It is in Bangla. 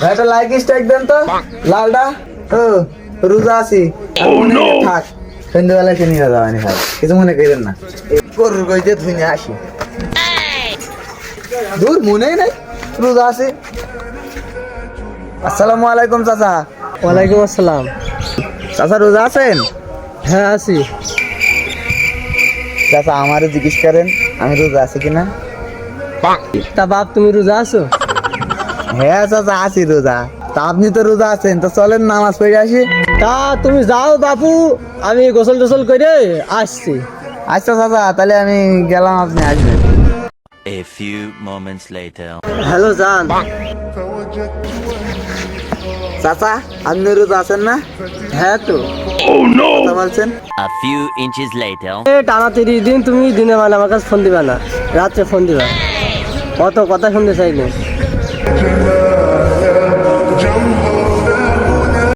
একটা লাইক স্ট্রাইক দেন তো লালডা। ও রোজা আছি থাক, সন্ধ্যাবেলা সে নিয়ে যাওয়ানি ভাই, কিছু মনে করেন না। গরুর গই দিয়ে ধুয়ে আসি, দূর মনেই নাই রোজা আছি। আসসালামু আলাইকুম চাচা। ওয়ালাইকুম আসসালাম। চাচা রোজা আছেন? হ্যাঁ আছি। চাচা আমারও জিজ্ঞেস করেন আমি রোজা আছি কিনা। তা বাপ তুমি রোজা আছো? হ্যাঁ চাচা আছি রোজা। তা আপনি তো রোজা আছেন, তো চলেন নামাজ পড়ে আসি। তা তুমি যাও বাপু, আমি গোসল টোসল করে আসছি। আচ্ছা চাচা, তাহলে আমি গেলাম, আপনি আসবেন। A few moments later. Hello জান। চাচা আপনি রোজা আছেন না? হ্যাঁ তো। কথা বলছেন। A few inches later. টানা 30 দিন তুমি দিনে মানে আমার কাছে ফোন দিবা না, রাত্রে ফোন দিবা। অত কথা শুনতে চাইনি।